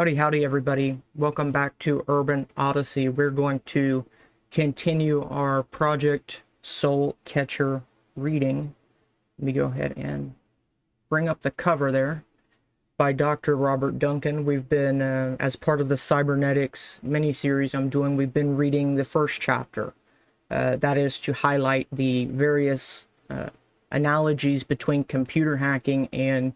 Howdy, howdy, everybody. Welcome back to Urban Odyssey. We're going to continue our Project Soul Catcher reading. Let me go ahead and bring up the cover there by Dr. Robert Duncan. We've been, as part of the Cybernetics mini-series I'm doing, we've been reading the first chapter. That is to highlight the various analogies between computer hacking and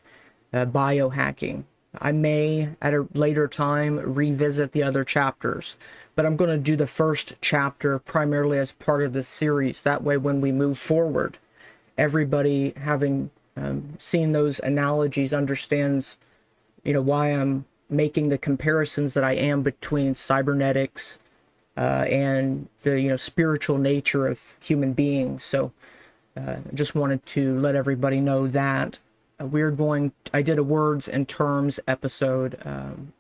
biohacking. I may, at a later time, revisit the other chapters, but I'm going to do the first chapter primarily as part of this series. That way, when we move forward, everybody having seen those analogies understands, why I'm making the comparisons that I am between cybernetics and the, spiritual nature of human beings. So, just wanted to let everybody know that. I did a words and terms episode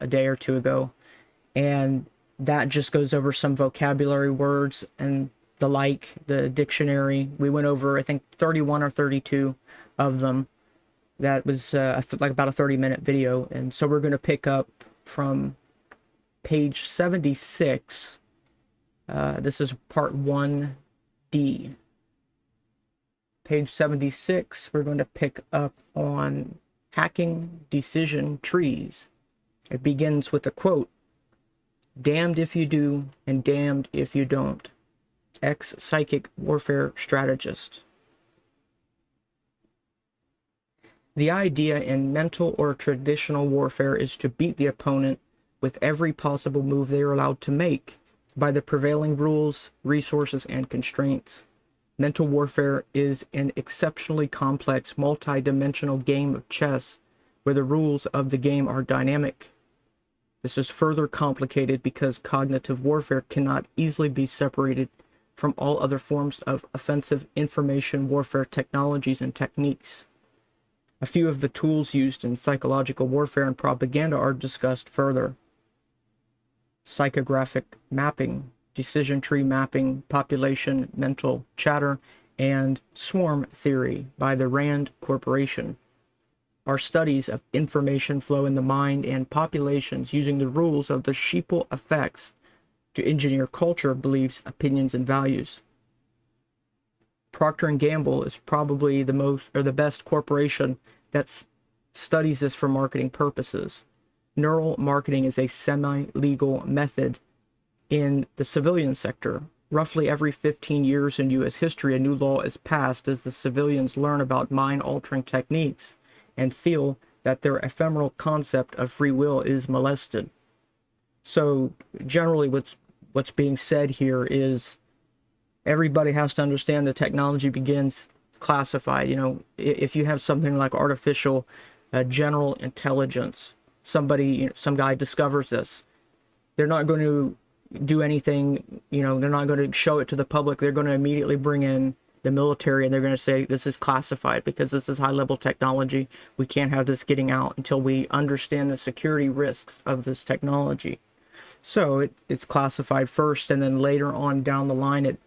a day or two ago, and that just goes over some vocabulary words and the like, the dictionary. We went over, I think, 31 or 32 of them. That was like about a 30-minute video, and so we're going to pick up from page 76. This is part 1D. Page 76, we're going to pick up on hacking decision trees. It begins with a quote, "Damned if you do and damned if you don't. Ex-psychic warfare strategist." The idea in mental or traditional warfare is to beat the opponent with every possible move they are allowed to make by the prevailing rules, resources, and constraints. Mental warfare is an exceptionally complex, multi-dimensional game of chess where the rules of the game are dynamic. This is further complicated because cognitive warfare cannot easily be separated from all other forms of offensive information warfare technologies and techniques. A few of the tools used in psychological warfare and propaganda are discussed further. Psychographic mapping, decision tree mapping, population mental chatter, and swarm theory by the Rand Corporation are studies of information flow in the mind and populations using the rules of the sheeple effects to engineer culture, beliefs, opinions, and values. Procter & Gamble is probably the best corporation that studies this for marketing purposes. Neural marketing is a semi-legal method in the civilian sector. Roughly every 15 years in U.S. history, a new law is passed as the civilians learn about mind-altering techniques and feel that their ephemeral concept of free will is molested. So generally what's being said here is everybody has to understand the technology begins classified. If you have something like artificial general intelligence, some guy discovers this, they're not going to do anything, they're not going to show it to the public. They're going to immediately bring in the military and they're going to say this is classified because this is high-level technology. We can't have this getting out until we understand the security risks of this technology. So it's classified first, and then later on down the line it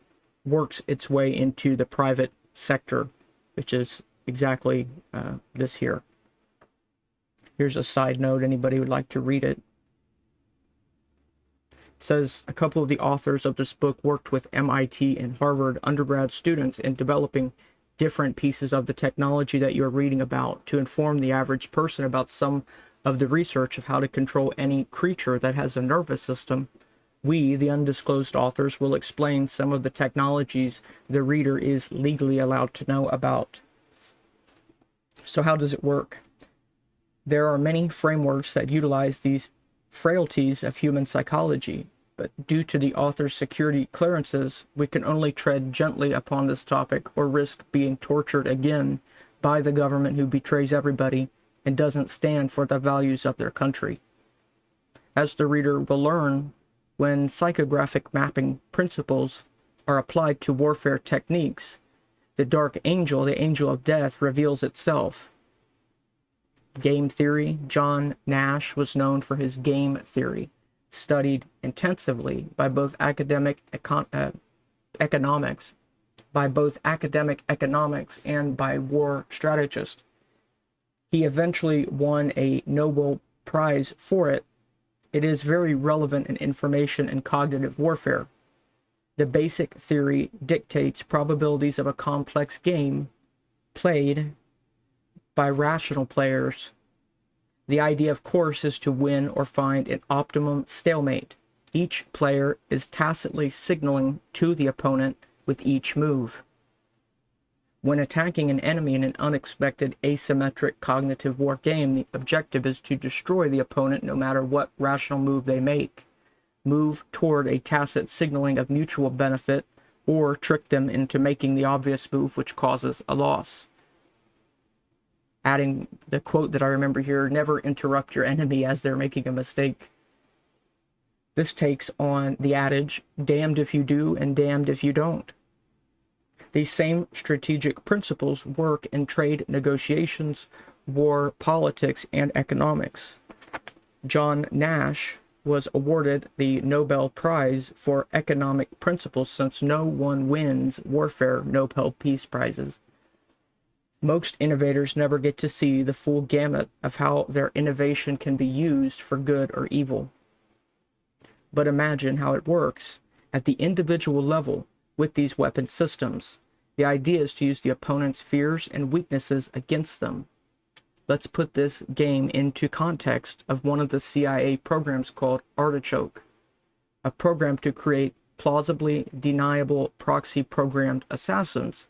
works its way into the private sector, which is exactly this here. Here's a side note, anybody would like to read it. Says a couple of the authors of this book worked with MIT and Harvard undergrad students in developing different pieces of the technology that you're reading about to inform the average person about some of the research of how to control any creature that has a nervous system. We, the undisclosed authors, will explain some of the technologies the reader is legally allowed to know about. So how does it work? There are many frameworks that utilize these frailties of human psychology, but due to the author's security clearances, we can only tread gently upon this topic or risk being tortured again by the government who betrays everybody and doesn't stand for the values of their country. As the reader will learn, when psychographic mapping principles are applied to warfare techniques, the dark angel, the angel of death, reveals itself. Game theory. John Nash was known for his game theory, studied intensively by both academic economics and by war strategists. He eventually won a Nobel Prize for it, It is very relevant in information and cognitive warfare. The basic theory dictates probabilities of a complex game played by rational players. The idea, of course, is to win or find an optimum stalemate. Each player is tacitly signaling to the opponent with each move. When attacking an enemy in an unexpected asymmetric cognitive war game, the objective is to destroy the opponent no matter what rational move they make, move toward a tacit signaling of mutual benefit, or trick them into making the obvious move which causes a loss. Adding the quote that I remember here, never interrupt your enemy as they're making a mistake. This takes on the adage, damned if you do and damned if you don't. These same strategic principles work in trade negotiations, war, politics, and economics. John Nash was awarded the Nobel Prize for Economic Principles since no one wins warfare Nobel Peace Prizes. Most innovators never get to see the full gamut of how their innovation can be used for good or evil. But imagine how it works at the individual level with these weapon systems. The idea is to use the opponent's fears and weaknesses against them. Let's put this game into context of one of the CIA programs called Artichoke, a program to create plausibly deniable proxy-programmed assassins.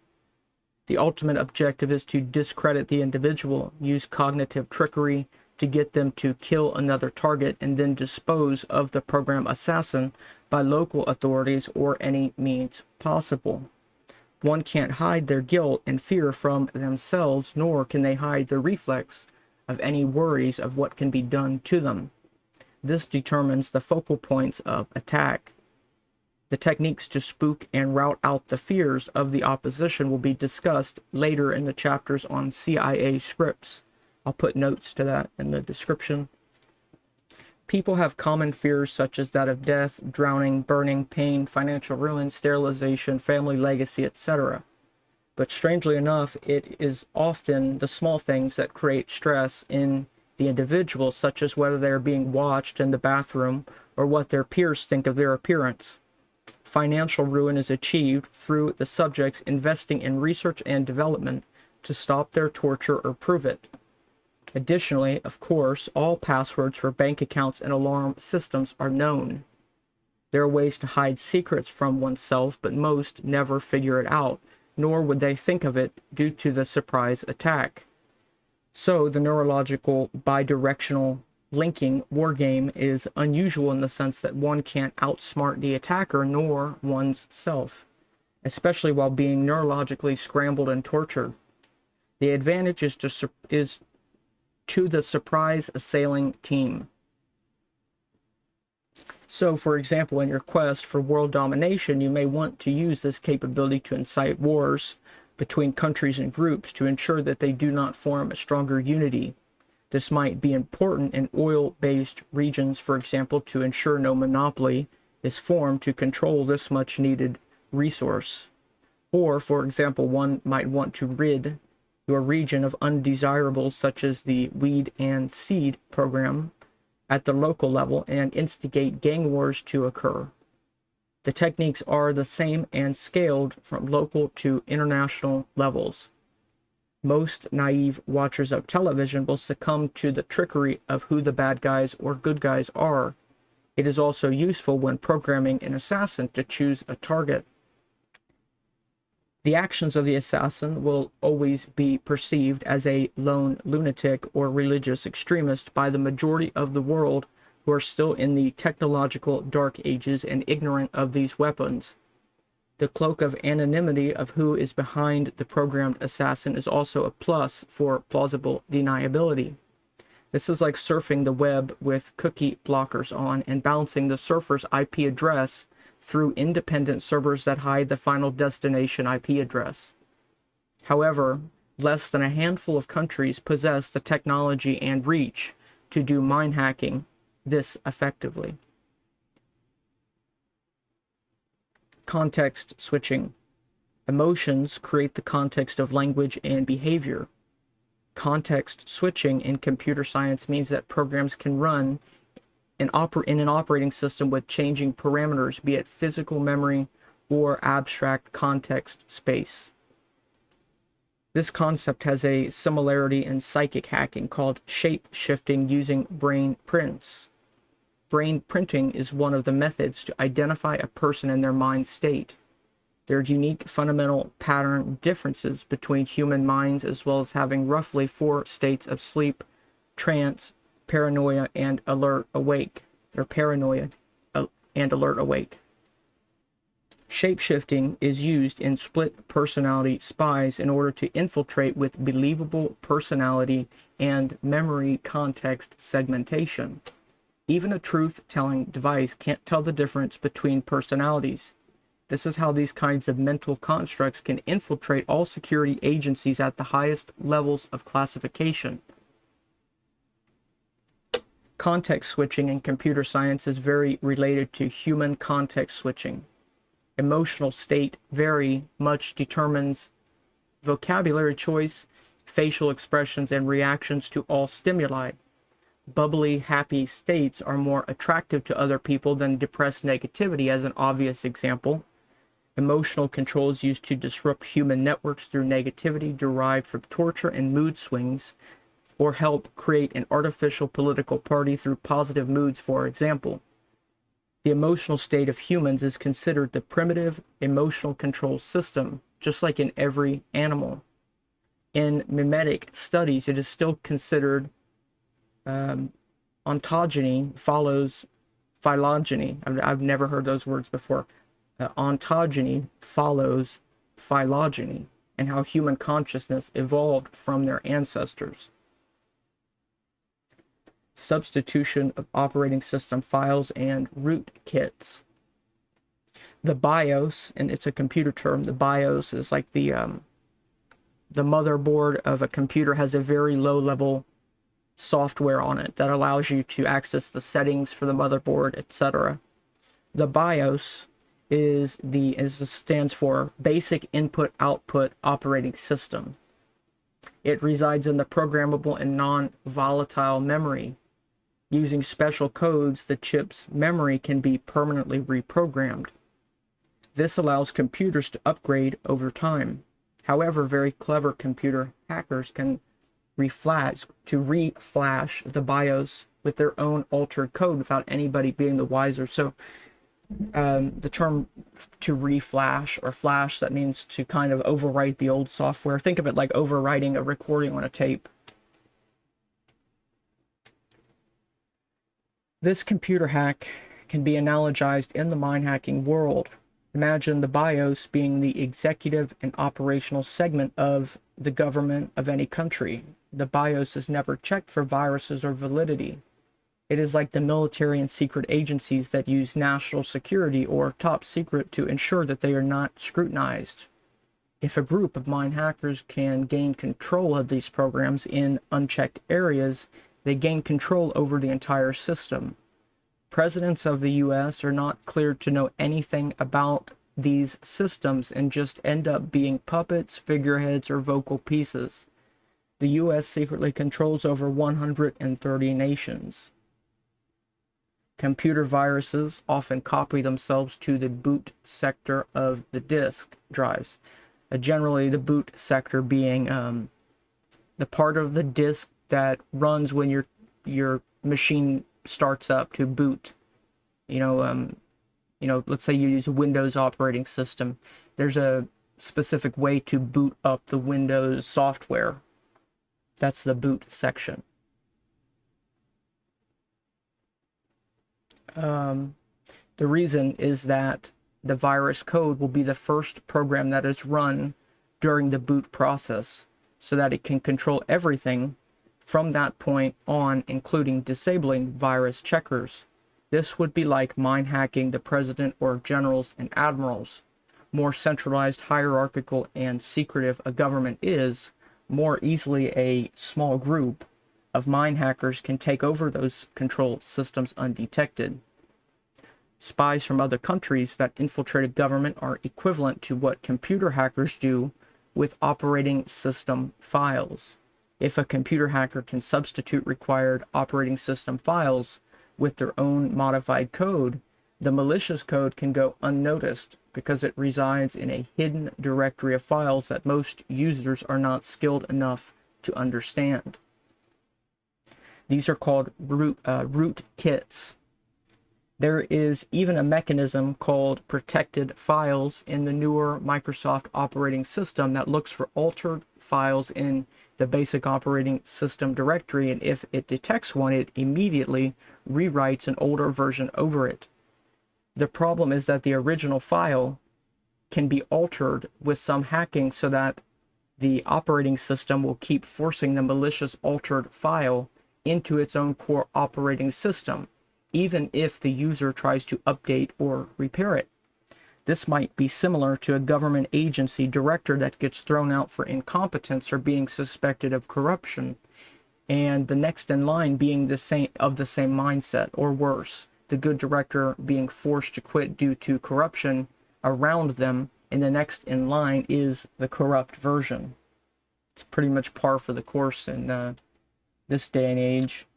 The ultimate objective is to discredit the individual, use cognitive trickery to get them to kill another target, and then dispose of the program assassin by local authorities or any means possible. One can't hide their guilt and fear from themselves, nor can they hide the reflex of any worries of what can be done to them. This determines the focal points of attack. The techniques to spook and rout out the fears of the opposition will be discussed later in the chapters on CIA scripts. I'll put notes to that in the description. People have common fears such as that of death, drowning, burning, pain, financial ruin, sterilization, family legacy, etc. But strangely enough, it is often the small things that create stress in the individual, such as whether they are being watched in the bathroom or what their peers think of their appearance. Financial ruin is achieved through the subjects investing in research and development to stop their torture or prove it. Additionally, of course, all passwords for bank accounts and alarm systems are known. There are ways to hide secrets from oneself, but most never figure it out, nor would they think of it due to the surprise attack. So, the neurological bidirectional linking wargame is unusual in the sense that one can't outsmart the attacker nor one's self, especially while being neurologically scrambled and tortured. The advantage is to the surprise assailing team. So, for example, in your quest for world domination, you may want to use this capability to incite wars between countries and groups to ensure that they do not form a stronger unity. This might be important in oil-based regions, for example, to ensure no monopoly is formed to control this much needed resource. Or, for example, one might want to rid your region of undesirables such as the weed and seed program at the local level and instigate gang wars to occur. The techniques are the same and scaled from local to international levels. Most naive watchers of television will succumb to the trickery of who the bad guys or good guys are. It is also useful when programming an assassin to choose a target. The actions of the assassin will always be perceived as a lone lunatic or religious extremist by the majority of the world who are still in the technological dark ages and ignorant of these weapons. The cloak of anonymity of who is behind the programmed assassin is also a plus for plausible deniability. This is like surfing the web with cookie blockers on and bouncing the surfer's IP address through independent servers that hide the final destination IP address. However, less than a handful of countries possess the technology and reach to do mind hacking this effectively. Context switching. Emotions create the context of language and behavior. Context switching in computer science means that programs can run in an operating system with changing parameters, be it physical memory or abstract context space. This concept has a similarity in psychic hacking called shape-shifting using brain prints. Brain printing is one of the methods to identify a person in their mind state. There are unique fundamental pattern differences between human minds, as well as having roughly 4 states of sleep, trance, paranoia, and alert awake. Or paranoia and alert awake. Shapeshifting is used in split personality spies in order to infiltrate with believable personality and memory context segmentation. Even a truth-telling device can't tell the difference between personalities. This is how these kinds of mental constructs can infiltrate all security agencies at the highest levels of classification. Context switching in computer science is very related to human context switching. Emotional state very much determines vocabulary choice, facial expressions, and reactions to all stimuli. Bubbly, happy states are more attractive to other people than depressed negativity, as an obvious example. Emotional control is used to disrupt human networks through negativity derived from torture and mood swings, or help create an artificial political party through positive moods, for example. The emotional state of humans is considered the primitive emotional control system, just like in every animal. In mimetic studies, it is still considered ontogeny follows phylogeny. I've never heard those words before. Ontogeny follows phylogeny, and how human consciousness evolved from their ancestors. Substitution of operating system files and rootkits. The BIOS, and it's a computer term, the BIOS is like the motherboard of a computer, has a very low-level software on it that allows you to access the settings for the motherboard, etc. The BIOS stands for Basic Input Output Operating System. It resides in the programmable and non-volatile memory. Using special codes, the chip's memory can be permanently reprogrammed. This allows computers to upgrade over time. However, very clever computer hackers can reflash the BIOS with their own altered code without anybody being the wiser. So the term to reflash or flash, that means to kind of overwrite the old software. Think of it like overwriting a recording on a tape. This computer hack can be analogized in the mind hacking world. Imagine the BIOS being the executive and operational segment of the government of any country. The BIOS is never checked for viruses or validity. It is like the military and secret agencies that use national security or top secret to ensure that they are not scrutinized. If a group of mind hackers can gain control of these programs in unchecked areas, they gain control over the entire system. Presidents of the US are not cleared to know anything about these systems and just end up being puppets, figureheads, or vocal pieces. The US secretly controls over 130 nations. Computer viruses often copy themselves to the boot sector of the disk drives. Generally, the boot sector being the part of the disk that runs when your machine starts up to boot. Let's say you use a Windows operating system. There's a specific way to boot up the Windows software. That's the boot section. The reason is that the virus code will be the first program that is run during the boot process, so that it can control everything from that point on, including disabling virus checkers. This would be like mind hacking the president or generals and admirals. More centralized, hierarchical, and secretive a government is, more easily a small group of mind hackers can take over those control systems undetected. Spies from other countries that infiltrate a government are equivalent to what computer hackers do with operating system files. If a computer hacker can substitute required operating system files with their own modified code, the malicious code can go unnoticed because it resides in a hidden directory of files that most users are not skilled enough to understand. These are called rootkits. There is even a mechanism called protected files in the newer Microsoft operating system that looks for altered files in the basic operating system directory, and if it detects one, it immediately rewrites an older version over it. The problem is that the original file can be altered with some hacking so that the operating system will keep forcing the malicious altered file into its own core operating system, even if the user tries to update or repair it. This might be similar to a government agency director that gets thrown out for incompetence or being suspected of corruption, and the next in line being the same mindset, or worse, the good director being forced to quit due to corruption around them, and the next in line is the corrupt version. It's pretty much par for the course in this day and age.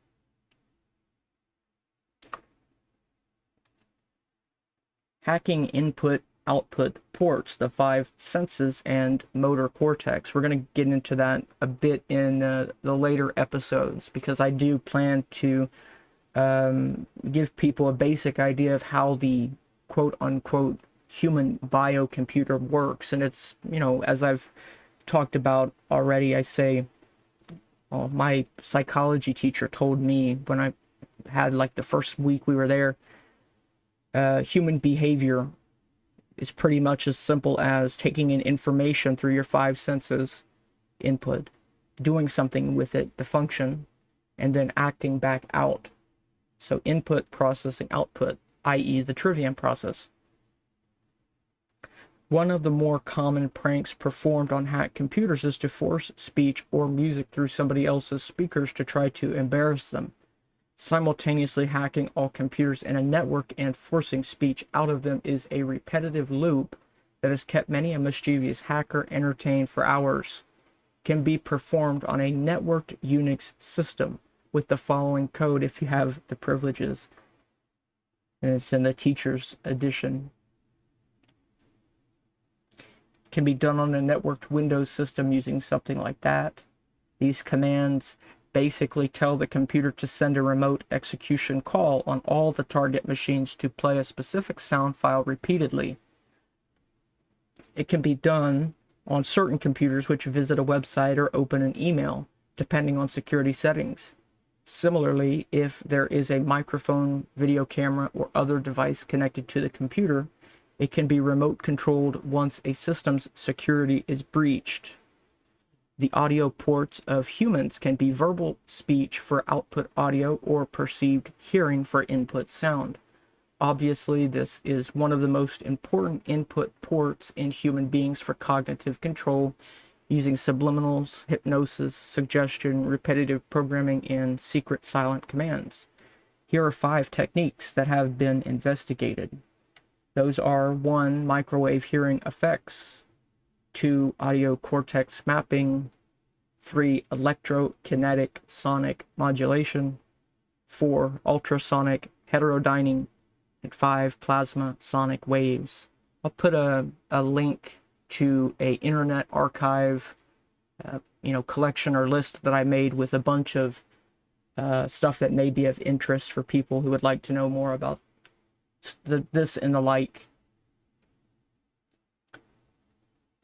Hacking input-output ports, the five senses and motor cortex. We're going to get into that a bit in the later episodes, because I do plan to give people a basic idea of how the quote-unquote human biocomputer works. And it's, as I've talked about already, I say, my psychology teacher told me when I had like the first week we were there, human behavior is pretty much as simple as taking in information through your five senses input, doing something with it, the function, and then acting back out. So input, processing, output, i.e. the Trivium process. One of the more common pranks performed on hacked computers is to force speech or music through somebody else's speakers to try to embarrass them. Simultaneously hacking all computers in a network and forcing speech out of them is a repetitive loop that has kept many a mischievous hacker entertained for hours. Can be performed on a networked Unix system with the following code if you have the privileges. And it's in the teacher's edition. Can be done on a networked Windows system using something like that. These commands basically tell the computer to send a remote execution call on all the target machines to play a specific sound file repeatedly. It can be done on certain computers which visit a website or open an email, depending on security settings. Similarly, if there is a microphone, video camera, or other device connected to the computer, it can be remote controlled once a system's security is breached. The audio ports of humans can be verbal speech for output audio or perceived hearing for input sound. Obviously, this is one of the most important input ports in human beings for cognitive control, using subliminals, hypnosis, suggestion, repetitive programming, and secret silent commands. Here are 5 techniques that have been investigated. Those are 1. Microwave hearing effects, 2. Audio cortex mapping, 3. Electrokinetic sonic modulation, 4. Ultrasonic heterodyning, and 5. Plasma sonic waves. I'll put a link to a Internet Archive collection or list that I made with a bunch of stuff that may be of interest for people who would like to know more about this and the like.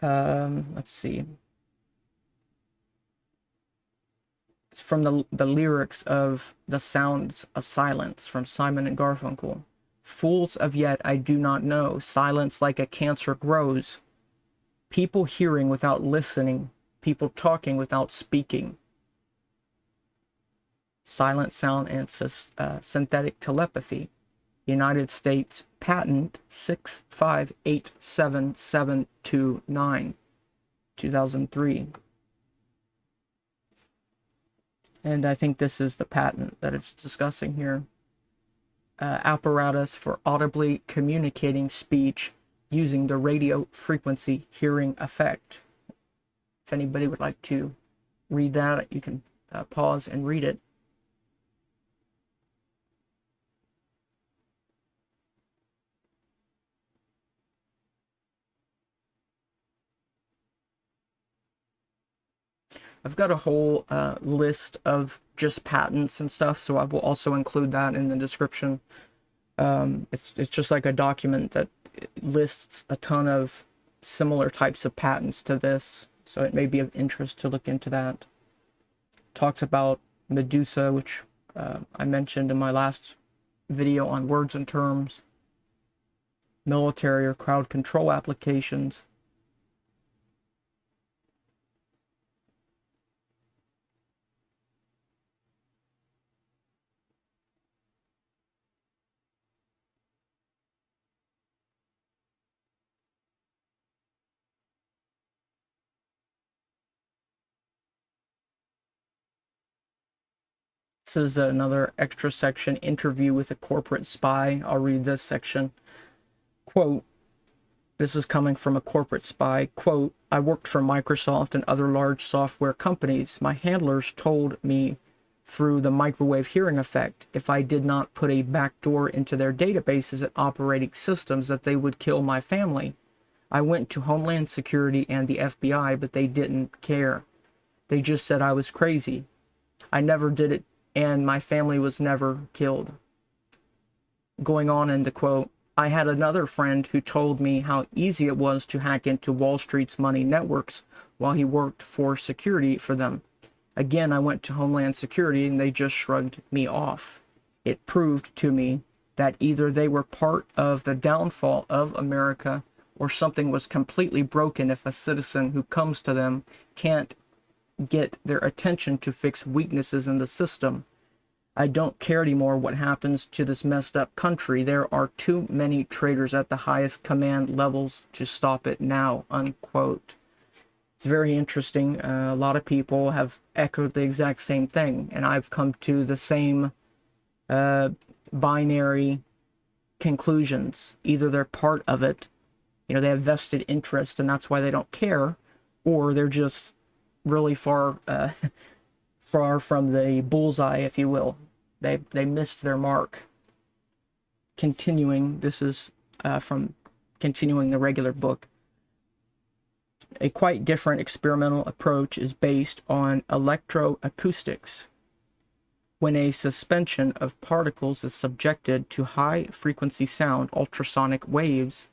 Let's see. It's from the lyrics of The Sounds of Silence from Simon and Garfunkel. Fools of yet I do not know, silence like a cancer grows. People hearing without listening, people talking without speaking. Silent sound and synthetic telepathy. United States Patent 6587729, 2003. And I think this is the patent that it's discussing here. Apparatus for audibly communicating speech using the radio frequency hearing effect. If anybody would like to read that, you can pause and read it. I've got a whole list of just patents and stuff, so I will also include that in the description. It's just like a document that lists a ton of similar types of patents to this, so it may be of interest to look into that. Talks about Medusa, which I mentioned in my last video on words and terms, military or crowd control applications. This is another extra section, interview with a corporate spy. I'll read this section. Quote, this is coming from a corporate spy. Quote, I worked for Microsoft and other large software companies. My handlers told me through the microwave hearing effect, if I did not put a backdoor into their databases and operating systems, that they would kill my family. I went to Homeland Security and the FBI, but they didn't care. They just said I was crazy. I never did it, and my family was never killed. Going on in the quote, I had another friend who told me how easy it was to hack into Wall Street's money networks while he worked for security for them. Again, I went to Homeland Security and they just shrugged me off. It proved to me that either they were part of the downfall of America or something was completely broken if a citizen who comes to them can't get their attention to fix weaknesses in the system. I don't care anymore what happens to this messed up country. There are too many traitors at the highest command levels to stop it now, unquote. It's very interesting. A lot of people have echoed the exact same thing, and I've come to the same binary conclusions. Either they're part of it, they have vested interest, and that's why they don't care, or they're just really far from the bullseye, if you will. They missed their mark. Continuing, this is from continuing the regular book. A quite different experimental approach is based on electroacoustics. When a suspension of particles is subjected to high-frequency sound, ultrasonic waves,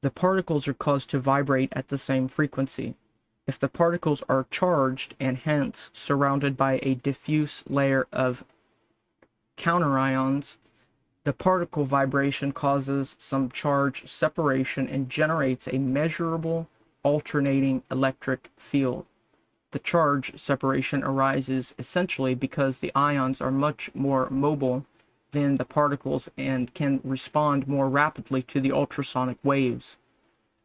the particles are caused to vibrate at the same frequency. If the particles are charged and hence surrounded by a diffuse layer of counterions, the particle vibration causes some charge separation and generates a measurable alternating electric field. The charge separation arises essentially because the ions are much more mobile than the particles and can respond more rapidly to the ultrasonic waves.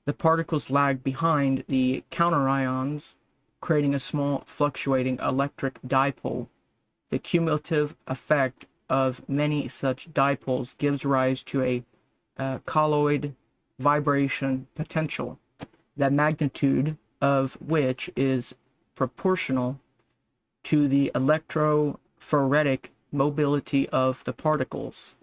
The particles lag behind the counterions, creating a small fluctuating electric dipole. The cumulative effect of many such dipoles gives rise to a colloid vibration potential, the magnitude of which is proportional to the electrophoretic mobility of the particles.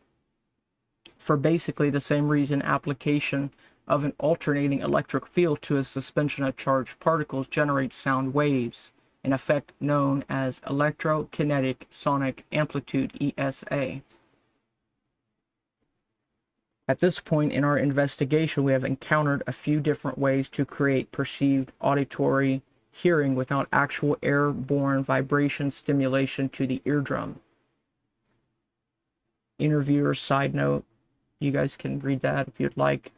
For basically the same reason, application of an alternating electric field to a suspension of charged particles generates sound waves, an effect known as electrokinetic sonic amplitude, ESA. At this point in our investigation, we have encountered a few different ways to create perceived auditory hearing without actual airborne vibration stimulation to the eardrum. Interviewer side note, you guys can read that if you'd like.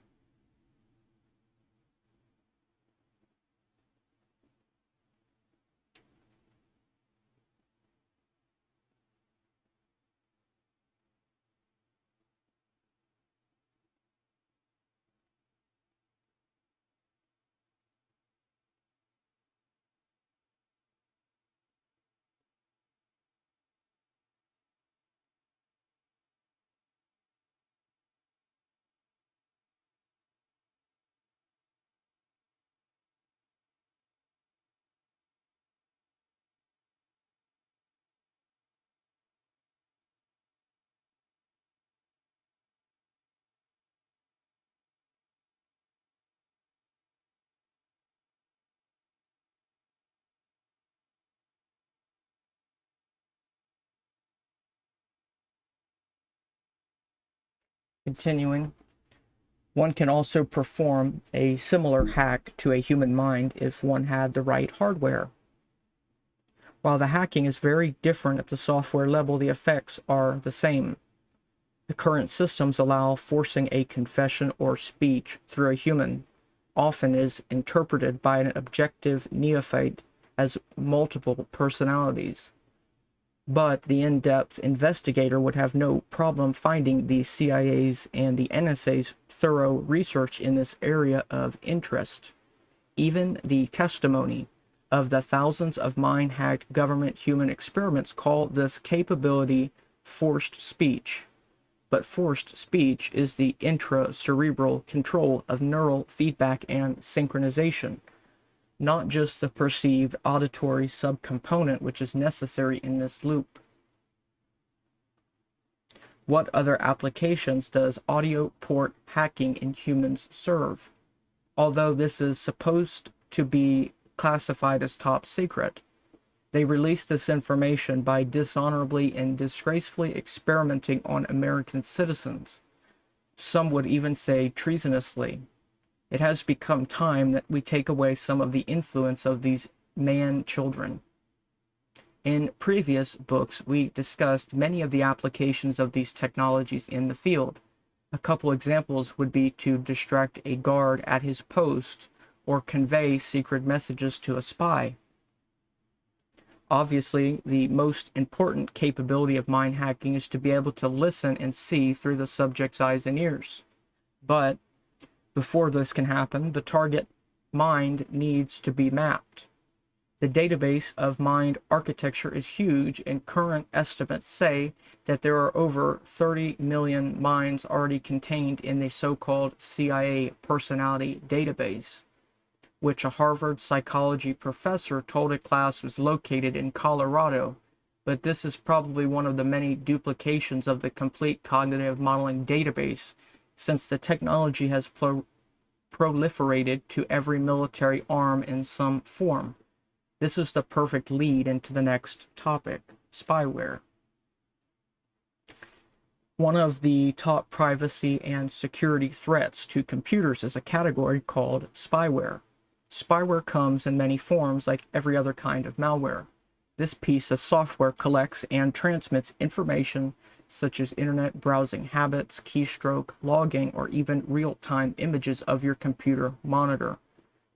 Continuing, one can also perform a similar hack to a human mind if one had the right hardware. While the hacking is very different at the software level, the effects are the same. The current systems allow forcing a confession or speech through a human, often is interpreted by an objective neophyte as multiple personalities. But the in-depth investigator would have no problem finding the CIA's and the NSA's thorough research in this area of interest. Even the testimony of the thousands of mind-hacked government human experiments call this capability forced speech. But forced speech is the intracerebral control of neural feedback and synchronization, not just the perceived auditory subcomponent which is necessary in this loop. What other applications does audio port hacking in humans serve? Although this is supposed to be classified as top secret, they released this information by dishonorably and disgracefully experimenting on American citizens. Some would even say treasonously. It has become time that we take away some of the influence of these man-children. In previous books, we discussed many of the applications of these technologies in the field. A couple examples would be to distract a guard at his post or convey secret messages to a spy. Obviously, the most important capability of mind hacking is to be able to listen and see through the subject's eyes and ears. But before this can happen, the target mind needs to be mapped. The database of mind architecture is huge, and current estimates say that there are over 30 million minds already contained in the so-called CIA personality database, which a Harvard psychology professor told a class was located in Colorado, but this is probably one of the many duplications of the complete cognitive modeling database, since the technology has proliferated to every military arm in some form. This is the perfect lead into the next topic, spyware. One of the top privacy and security threats to computers is a category called spyware. Spyware comes in many forms like every other kind of malware. This piece of software collects and transmits information such as internet browsing habits, keystroke, logging, or even real-time images of your computer monitor.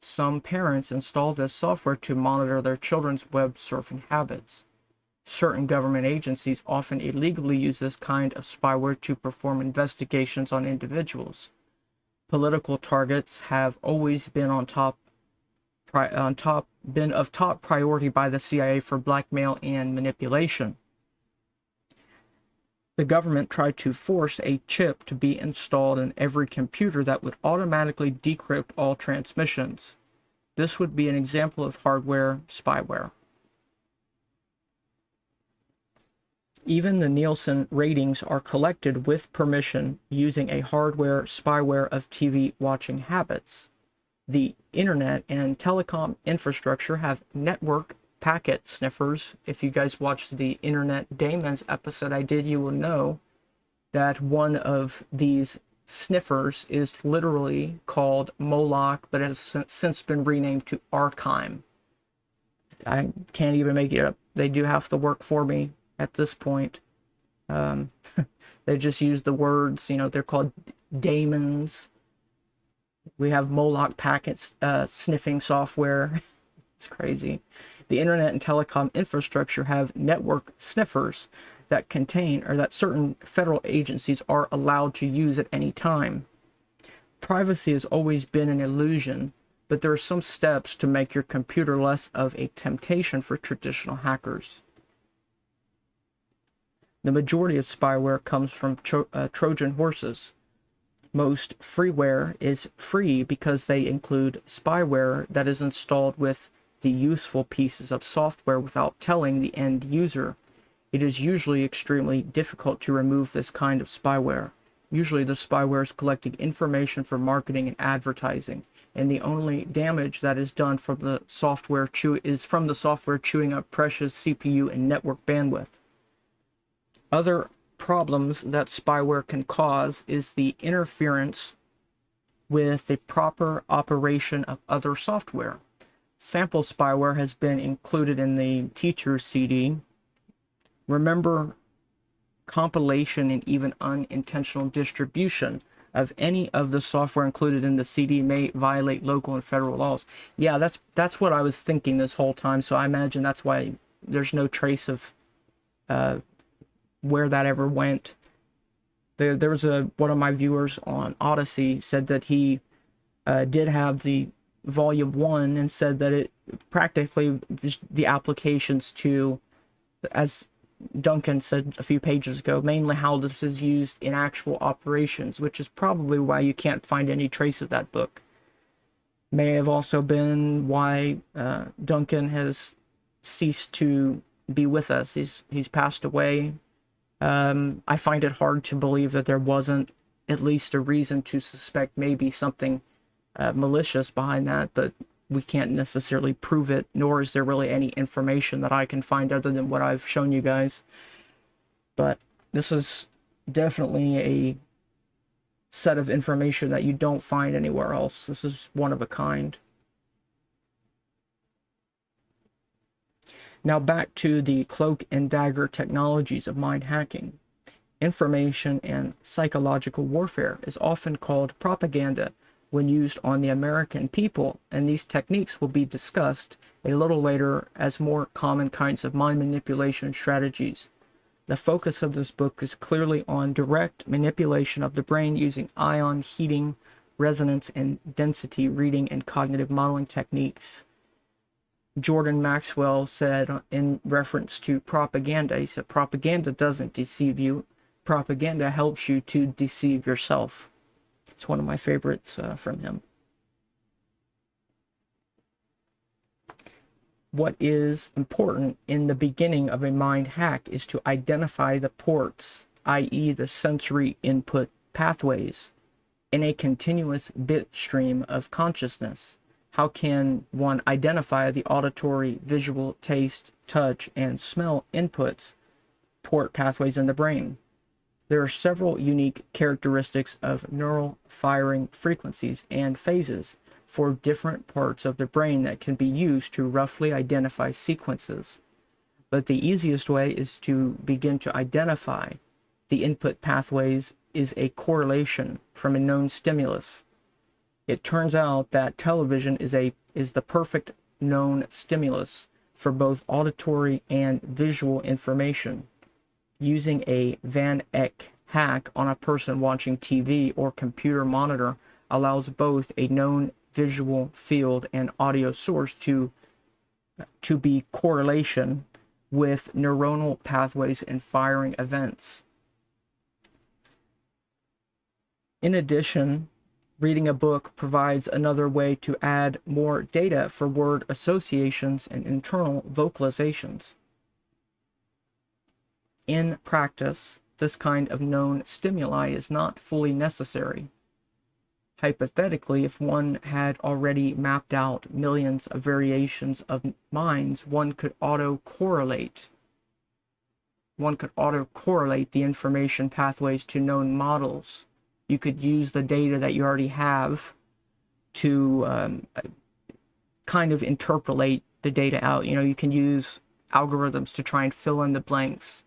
Some parents install this software to monitor their children's web surfing habits. Certain government agencies often illegally use this kind of spyware to perform investigations on individuals. Political targets have always been of top priority by the CIA for blackmail and manipulation. The government tried to force a chip to be installed in every computer that would automatically decrypt all transmissions. This would be an example of hardware spyware. Even the Nielsen ratings are collected with permission using a hardware spyware of TV watching habits. The internet and telecom infrastructure have network packet sniffers. If you guys watched the Internet Daemons episode I did, you will know that one of these sniffers is literally called Moloch, but has since been renamed to Archime. I can't even make it up. They do half the work for me at this point. They just use the words, they're called daemons. We have Moloch packets sniffing software. It's crazy. The internet and telecom infrastructure have network sniffers that contain, or that certain federal agencies are allowed to use at any time. Privacy has always been an illusion, but there are some steps to make your computer less of a temptation for traditional hackers. The majority of spyware comes from Trojan horses. Most freeware is free because they include spyware that is installed with the useful pieces of software without telling the end user. It is usually extremely difficult to remove this kind of spyware. Usually the spyware is collecting information for marketing and advertising, and the only damage that is done from the software from the software chewing up precious CPU and network bandwidth. Other problems that spyware can cause is the interference with the proper operation of other software. Sample spyware has been included in the teacher CD. Remember, compilation and even unintentional distribution of any of the software included in the CD may violate local and federal laws. Yeah, that's what I was thinking this whole time, so I imagine that's why there's no trace of where that ever went. There was one of my viewers on Odyssey said that he did have the volume 1 and said that it practically the applications to, as Duncan said a few pages ago, mainly how this is used in actual operations, which is probably why you can't find any trace of that book. May have also been why Duncan has ceased to be with us. He's passed away. I find it hard to believe that there wasn't at least a reason to suspect maybe something malicious behind that, but we can't necessarily prove it, nor is there really any information that I can find other than what I've shown you guys. But this is definitely a set of information that you don't find anywhere else. This is one of a kind. Now back to the cloak and dagger technologies of mind hacking. Information and psychological warfare is often called propaganda when used on the American people, and these techniques will be discussed a little later as more common kinds of mind manipulation strategies. The focus of this book is clearly on direct manipulation of the brain using ion heating, resonance, and density reading and cognitive modeling techniques. Jordan Maxwell said in reference to propaganda, he said, propaganda doesn't deceive you, propaganda helps you to deceive yourself. It's one of my favorites from him. What is important in the beginning of a mind hack is to identify the ports, i.e. the sensory input pathways, in a continuous bit stream of consciousness. How can one identify the auditory, visual, taste, touch, and smell inputs, port pathways in the brain? There are several unique characteristics of neural firing frequencies and phases for different parts of the brain that can be used to roughly identify sequences. But the easiest way is to begin to identify the input pathways is a correlation from a known stimulus. It turns out that television is the perfect known stimulus for both auditory and visual information. Using a Van Eck hack on a person watching TV or computer monitor allows both a known visual field and audio source to be correlation with neuronal pathways and firing events. In addition, reading a book provides another way to add more data for word associations and internal vocalizations. In practice, this kind of known stimuli is not fully necessary. Hypothetically, if one had already mapped out millions of variations of minds, one could auto-correlate the information pathways to known models. You could use the data that you already have to kind of interpolate the data out. You know, you can use algorithms to try and fill in the blanks.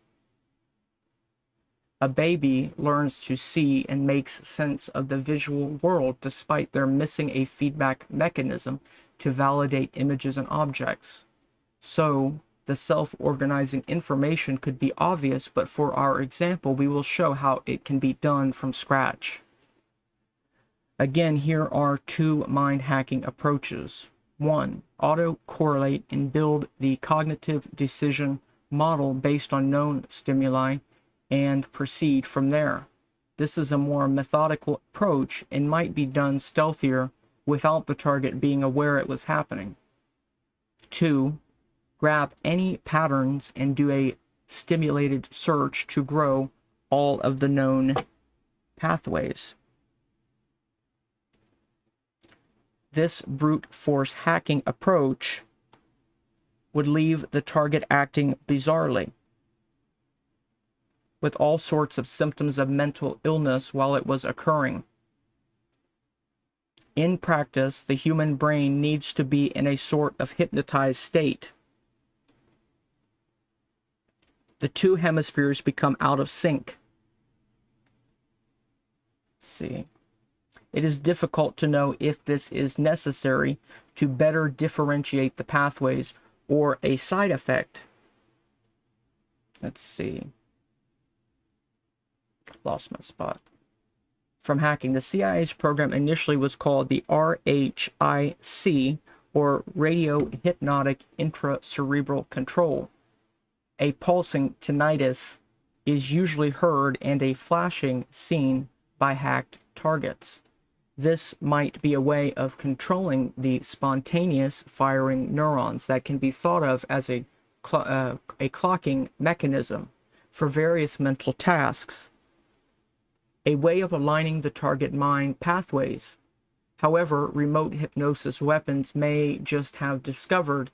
A baby learns to see and makes sense of the visual world despite their missing a feedback mechanism to validate images and objects. So, the self-organizing information could be obvious, but for our example, we will show how it can be done from scratch. Again, here are two mind hacking approaches. 1. Auto-correlate and build the cognitive decision model based on known stimuli and proceed from there. This is a more methodical approach and might be done stealthier without the target being aware it was happening. 2. Grab any patterns and do a stimulated search to grow all of the known pathways. This brute force hacking approach would leave the target acting bizarrely. with all sorts of symptoms of mental illness while it was occurring. In practice, the human brain needs to be in a sort of hypnotized state. The two hemispheres become out of sync. Let's see. It is difficult to know if this is necessary to better differentiate the pathways or a side effect. Let's see. Lost my spot. From hacking. The CIA's program initially was called the RHIC, or Radio Hypnotic Intracerebral Control. A pulsing tinnitus is usually heard and a flashing seen by hacked targets. This might be a way of controlling the spontaneous firing neurons that can be thought of as a clocking mechanism for various mental tasks, a way of aligning the target mind pathways. However, remote hypnosis weapons may just have discovered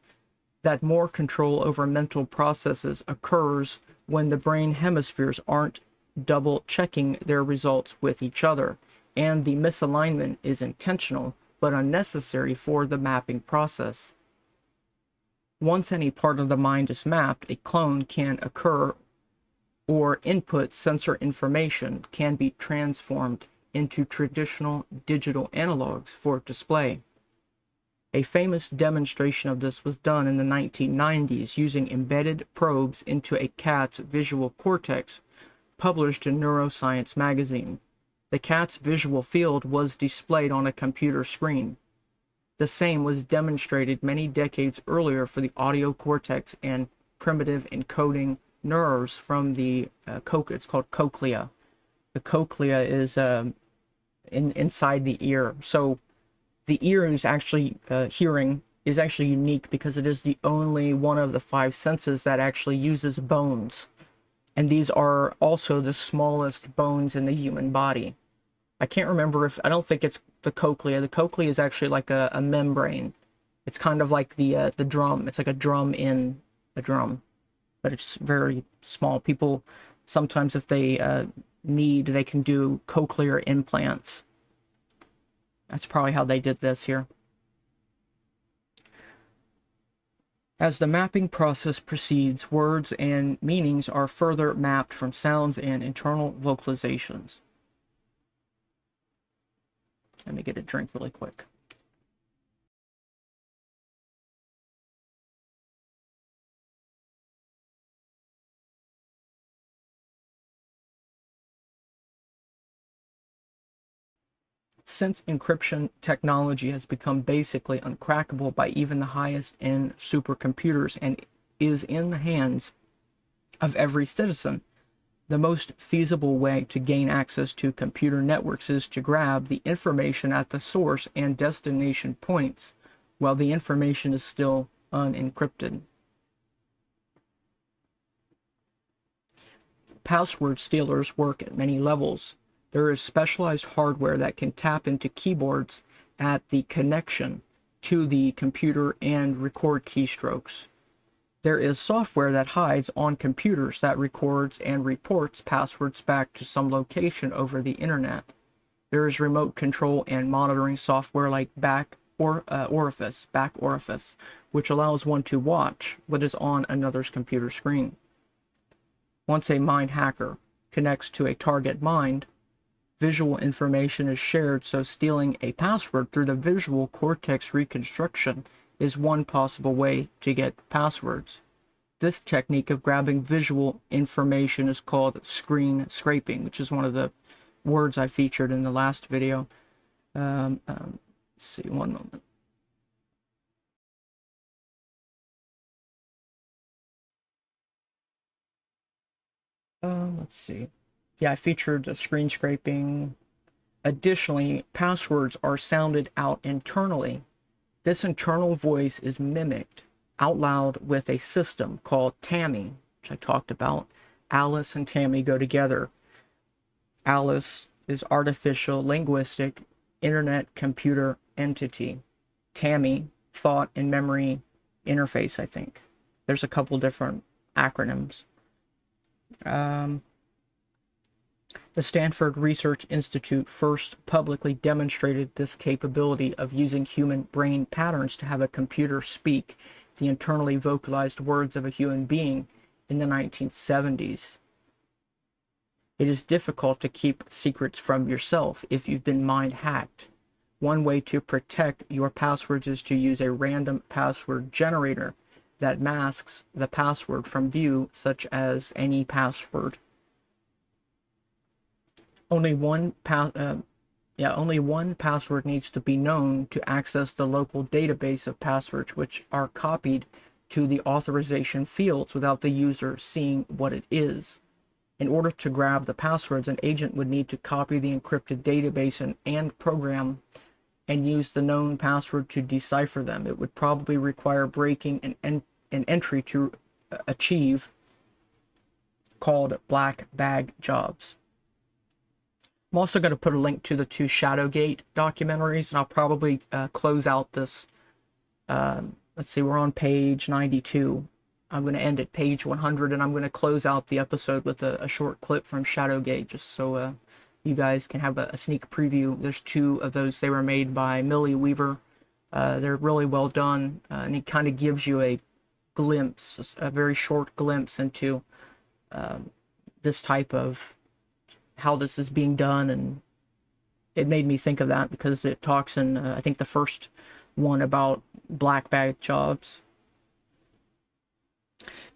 that more control over mental processes occurs when the brain hemispheres aren't double checking their results with each other, and the misalignment is intentional but unnecessary for the mapping process. Once any part of the mind is mapped, a clone can occur, or input sensor information can be transformed into traditional digital analogs for display. A famous demonstration of this was done in the 1990s using embedded probes into a cat's visual cortex, published in Neuroscience magazine. The cat's visual field was displayed on a computer screen. The same was demonstrated many decades earlier for the audio cortex and primitive encoding nerves from the it's called cochlea. The cochlea is inside the ear. So the ear is actually hearing is actually unique because it is the only one of the five senses that actually uses bones. And these are also the smallest bones in the human body. I can't remember if, I don't think it's the cochlea. The cochlea is actually like a membrane. It's kind of like the drum. It's like a drum in a drum, but it's very small. People, sometimes if they need, they can do cochlear implants. That's probably how they did this here. As the mapping process proceeds, words and meanings are further mapped from sounds and internal vocalizations. Let me get a drink really quick. Since encryption technology has become basically uncrackable by even the highest end supercomputers and is in the hands of every citizen, the most feasible way to gain access to computer networks is to grab the information at the source and destination points while the information is still unencrypted. Password stealers work at many levels. There is specialized hardware that can tap into keyboards at the connection to the computer and record keystrokes. There is software that hides on computers that records and reports passwords back to some location over the internet. There is remote control and monitoring software like Back Orifice, which allows one to watch what is on another's computer screen. Once a mind hacker connects to a target mind, visual information is shared, so stealing a password through the visual cortex reconstruction is one possible way to get passwords. This technique of grabbing visual information is called screen scraping, which is one of the words I featured in the last video. Let's see, one moment. Let's see. Yeah, I featured the screen scraping. Additionally, passwords are sounded out internally. This internal voice is mimicked out loud with a system called Tammy, which I talked about. Alice and Tammy go together. Alice is artificial, linguistic, internet computer entity. Tammy, thought and memory interface, I think. There's a couple different acronyms. The Stanford Research Institute first publicly demonstrated this capability of using human brain patterns to have a computer speak the internally vocalized words of a human being in the 1970s. It is difficult to keep secrets from yourself if you've been mind hacked. One way to protect your passwords is to use a random password generator that masks the password from view, such as any password. Only one password needs to be known to access the local database of passwords, which are copied to the authorization fields without the user seeing what it is. In order to grab the passwords, an agent would need to copy the encrypted database and program and use the known password to decipher them. It would probably require breaking an entry to achieve, called black bag jobs. I'm also going to put a link to the two Shadowgate documentaries, and I'll probably close out this. Let's see, we're on page 92. I'm going to end at page 100, and I'm going to close out the episode with a short clip from Shadowgate, just so you guys can have a sneak preview. There's two of those. They were made by Millie Weaver. They're really well done, and it kind of gives you a glimpse, a very short glimpse into this type of how this is being done, and it made me think of that because it talks in I think the first one about black bag jobs.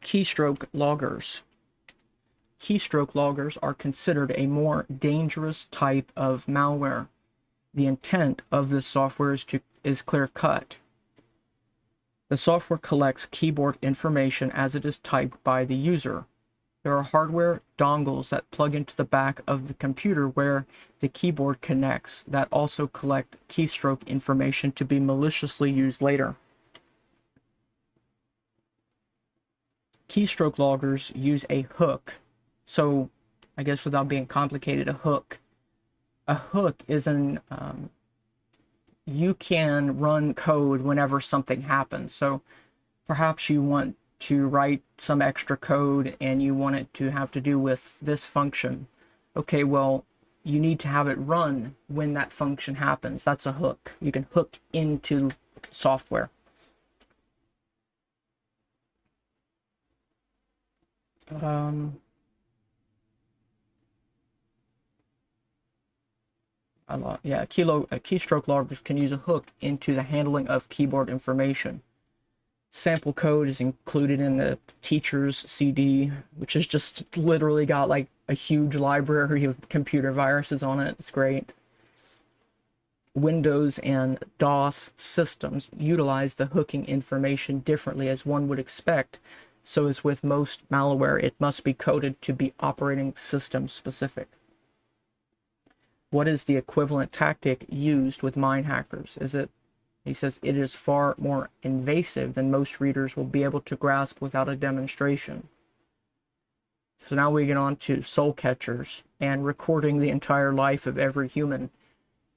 Keystroke loggers. Keystroke loggers are considered a more dangerous type of malware. The intent of this software is clear-cut. The software collects keyboard information as it is typed by the user. There are hardware dongles that plug into the back of the computer where the keyboard connects that also collect keystroke information to be maliciously used later. Keystroke loggers use a hook. So, I guess without being complicated, a hook. A hook is you can run code whenever something happens. So, perhaps you want to write some extra code and you want it to have to do with this function. Okay, well, you need to have it run when that function happens. That's a hook. You can hook into software. Keystroke loggers can use a hook into the handling of keyboard information. Sample code is included in the teacher's CD, which has just literally got like a huge library of computer viruses on it. It's great. Windows and DOS systems utilize the hooking information differently, as one would expect. So as with most malware, it must be coded to be operating system specific. What is the equivalent tactic used with mind hackers? He says it is far more invasive than most readers will be able to grasp without a demonstration. So now we get on to soul catchers and recording the entire life of every human.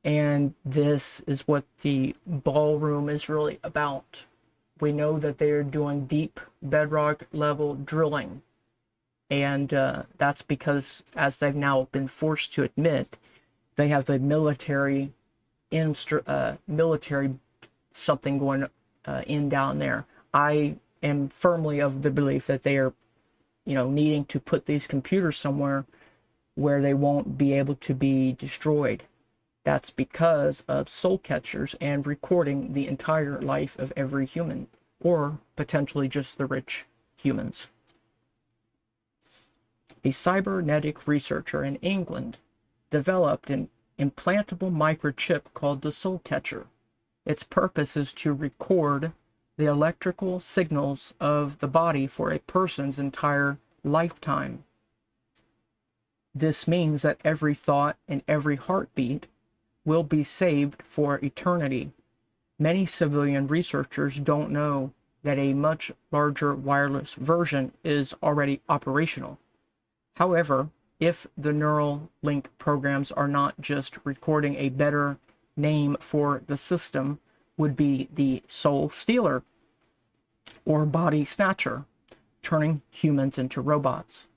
And this is what the ballroom is really about. We know that they are doing deep bedrock level drilling. And that's because, as they've now been forced to admit, they have the military something going in down there. I am firmly of the belief that they are, needing to put these computers somewhere where they won't be able to be destroyed. That's because of soul catchers and recording the entire life of every human, or potentially just the rich humans. A cybernetic researcher in England developed an implantable microchip called the soul catcher. Its purpose is to record the electrical signals of the body for a person's entire lifetime. This means that every thought and every heartbeat will be saved for eternity. Many civilian researchers don't know that a much larger wireless version is already operational. However, if the neural link programs are not just recording, a better name for the system would be the soul stealer or body snatcher, turning humans into robots.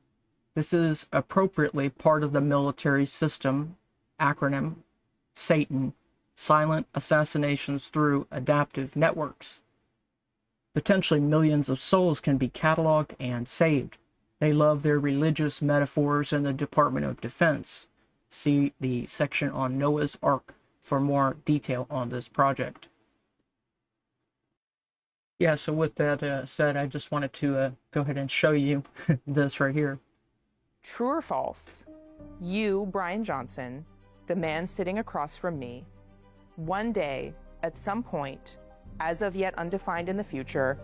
This is appropriately part of the military system acronym SATAN, Silent Assassinations Through Adaptive Networks. Potentially millions of souls can be cataloged and saved. They love their religious metaphors in the Department of Defense. See the section on Noah's Ark for more detail on this project. Yeah, so with that said, I just wanted to go ahead and show you this right here. True or false? You, Brian Johnson, the man sitting across from me, one day, at some point, as of yet undefined in the future,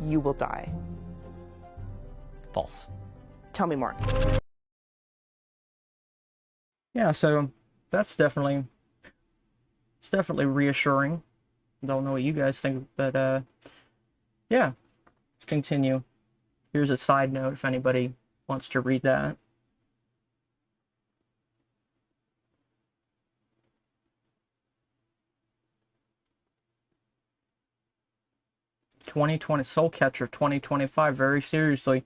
you will die. False. Tell me more. Yeah, so that's definitely reassuring. Don't know what you guys think, but yeah, let's continue. Here's a side note if anybody wants to read that. '2020 Soul Catcher 2025, very seriously.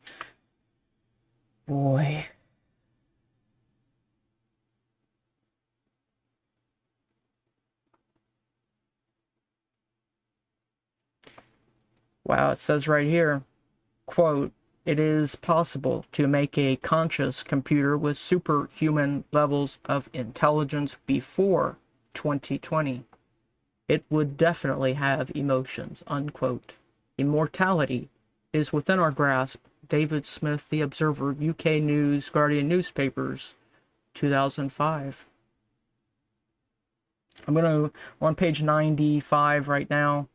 Boy. Wow, it says right here, quote, "It is possible to make a conscious computer with superhuman levels of intelligence before 2020. It would definitely have emotions," unquote. Immortality is within our grasp. David Smith, The Observer, UK News, Guardian Newspapers, 2005. I'm going to, on page 95 right now,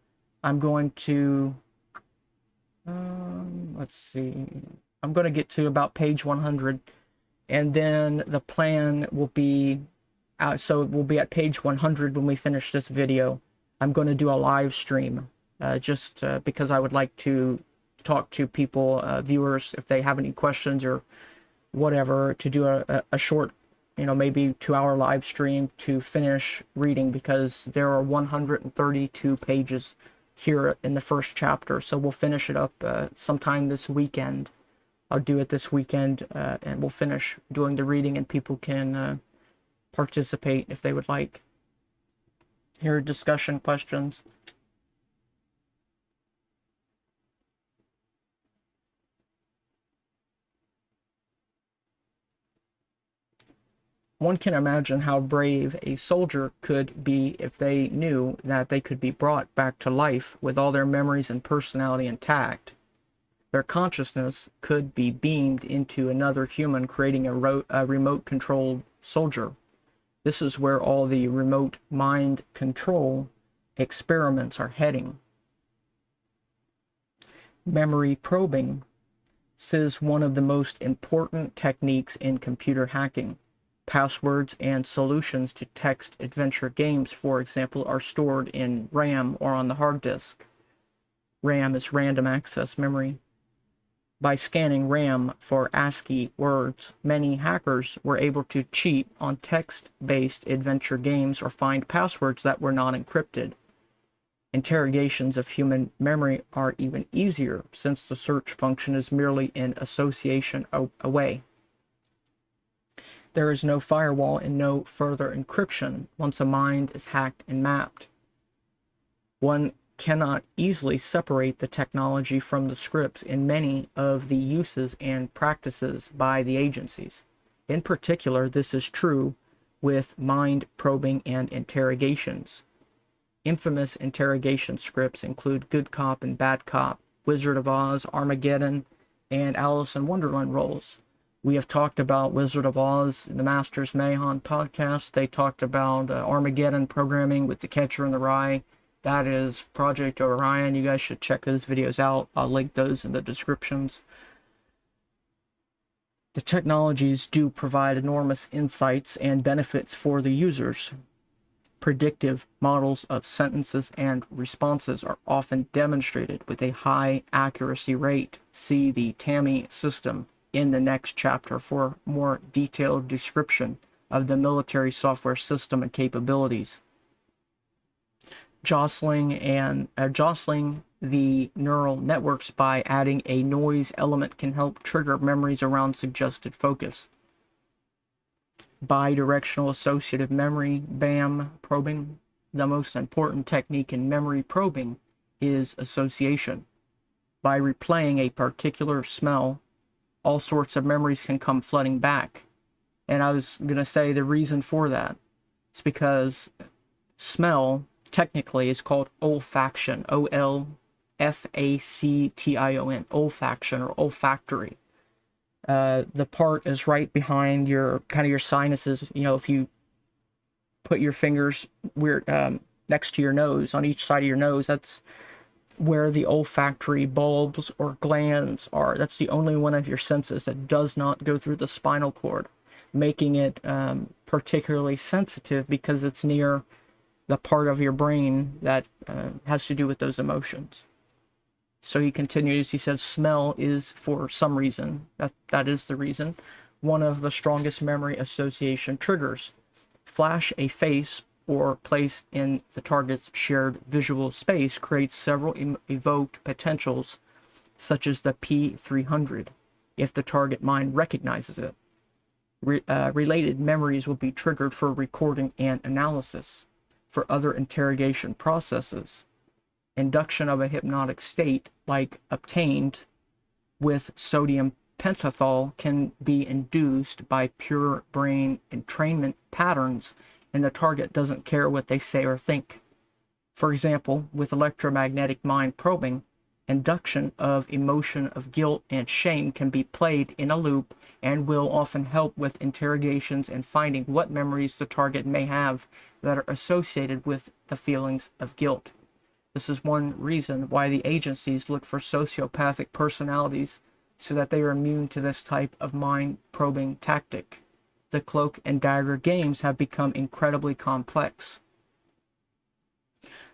I'm going to, let's see, I'm going to get to about page 100, and then the plan will be out, so it will be at page 100 when we finish this video. I'm going to do a live stream, just because I would like to talk to people, viewers, if they have any questions or whatever, to do a short, you know, maybe 2-hour live stream to finish reading, because there are 132 pages here in the first chapter. So we'll finish it up sometime this weekend. I'll do it this weekend, and we'll finish doing the reading, and people can participate if they would like. Here are discussion questions. One can imagine how brave a soldier could be if they knew that they could be brought back to life with all their memories and personality intact. Their consciousness could be beamed into another human, creating a remote-controlled soldier. This is where all the remote mind control experiments are heading. Memory probing. This is one of the most important techniques in computer hacking. Passwords and solutions to text adventure games, for example, are stored in RAM or on the hard disk. RAM is random access memory. By scanning RAM for ASCII words, many hackers were able to cheat on text-based adventure games or find passwords that were not encrypted. Interrogations of human memory are even easier, since the search function is merely an association away. There is no firewall and no further encryption once a mind is hacked and mapped. One cannot easily separate the technology from the scripts in many of the uses and practices by the agencies. In particular, this is true with mind probing and interrogations. Infamous interrogation scripts include Good Cop and Bad Cop, Wizard of Oz, Armageddon, and Alice in Wonderland roles. We have talked about Wizard of Oz in the Masters Mayhan podcast. They talked about Armageddon programming with the Catcher in the Rye. That is Project Orion. You guys should check those videos out. I'll link those in the descriptions. The technologies do provide enormous insights and benefits for the users. Predictive models of sentences and responses are often demonstrated with a high accuracy rate. See the TAMI system in the next chapter for more detailed description of the military software system and capabilities. Jostling the neural networks by adding a noise element can help trigger memories around suggested focus. Bidirectional associative memory, BAM, probing. The most important technique in memory probing is association. By replaying a particular smell, all sorts of memories can come flooding back. And I was going to say the reason for that is because smell technically is called olfaction, Olfaction, olfaction or olfactory. The part is right behind your sinuses. You know, if you put your fingers next to your nose, on each side of your nose, that's where the olfactory bulbs or glands are. That's the only one of your senses that does not go through the spinal cord, making it particularly sensitive because it's near the part of your brain that has to do with those emotions. So he continues, he says, smell is, for some reason, that is the reason, one of the strongest memory association triggers. Flash a face or place in the target's shared visual space creates several evoked potentials, such as the P300, if the target mind recognizes it. Related memories will be triggered for recording and analysis. For other interrogation processes, induction of a hypnotic state, like obtained with sodium pentothal, can be induced by pure brain entrainment patterns, and the target doesn't care what they say or think. For example, with electromagnetic mind probing, induction of emotion of guilt and shame can be played in a loop and will often help with interrogations and finding what memories the target may have that are associated with the feelings of guilt. This is one reason why the agencies look for sociopathic personalities, so that they are immune to this type of mind probing tactic. The cloak and dagger games have become incredibly complex.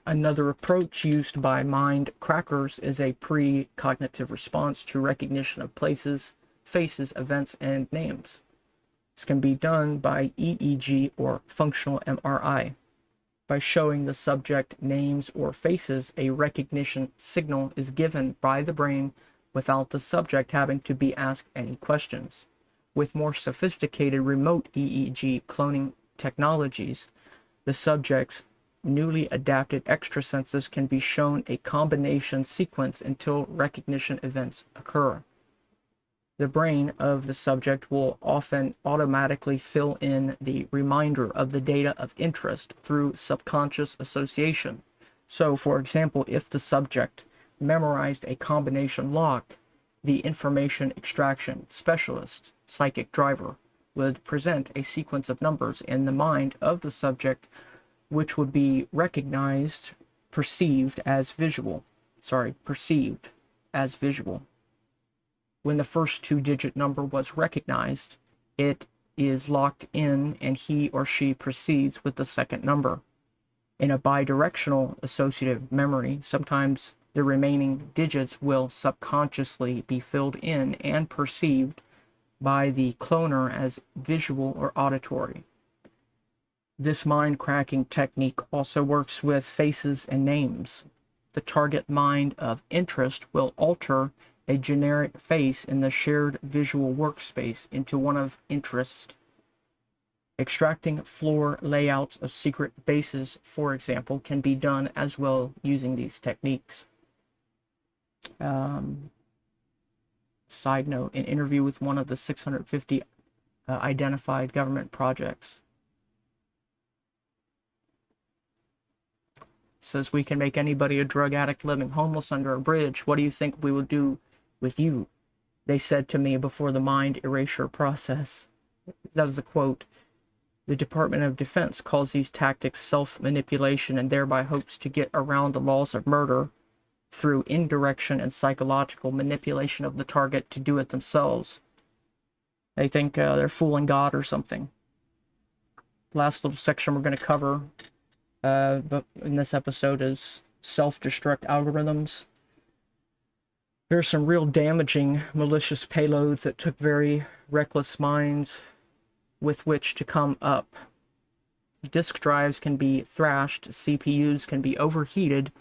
Another approach used by mind crackers is a pre-cognitive response to recognition of places, faces, events, and names. This can be done by EEG or functional MRI. By showing the subject names or faces, a recognition signal is given by the brain without the subject having to be asked any questions. With more sophisticated remote EEG cloning technologies, the subject's newly adapted extra senses can be shown a combination sequence until recognition events occur. The brain of the subject will often automatically fill in the reminder of the data of interest through subconscious association. So, for example, if the subject memorized a combination lock, the information extraction specialist, psychic driver, would present a sequence of numbers in the mind of the subject which would be perceived as visual. When the first two-digit number was recognized, it is locked in and he or she proceeds with the second number. In a bidirectional associative memory, sometimes the remaining digits will subconsciously be filled in and perceived by the cloner as visual or auditory. This mind-cracking technique also works with faces and names. The target mind of interest will alter a generic face in the shared visual workspace into one of interest. Extracting floor layouts of secret bases, for example, can be done as well using these techniques. Side note, an interview with one of the 650 identified government projects. Says, we can make anybody a drug addict living homeless under a bridge. What do you think we will do with you? They said to me before the mind erasure process. That was the quote. The Department of Defense calls these tactics self-manipulation and thereby hopes to get around the laws of murder through indirection and psychological manipulation of the target to do it themselves. They think they're fooling God or something. Last little section we're going to cover but in this episode is self-destruct algorithms. There are some real damaging malicious payloads that took very reckless minds with which to come up. Disk drives can be thrashed, CPUs can be overheated,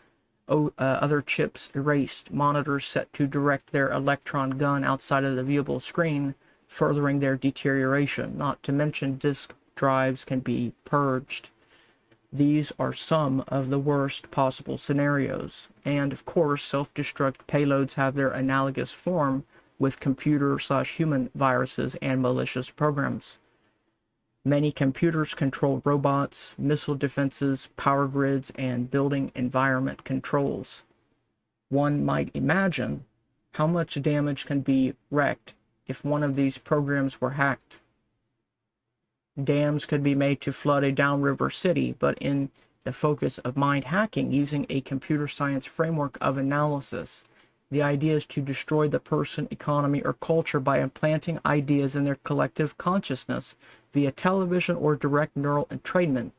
other chips erased, monitors set to direct their electron gun outside of the viewable screen, furthering their deterioration. Not to mention disk drives can be purged. These are some of the worst possible scenarios. And of course, self-destruct payloads have their analogous form with computer/human viruses and malicious programs. Many computers control robots, missile defenses, power grids, and building environment controls. One might imagine how much damage can be wreaked if one of these programs were hacked. Dams could be made to flood a downriver city, but in the focus of mind hacking using a computer science framework of analysis, the idea is to destroy the person, economy, or culture by implanting ideas in their collective consciousness via television or direct neural entrainment.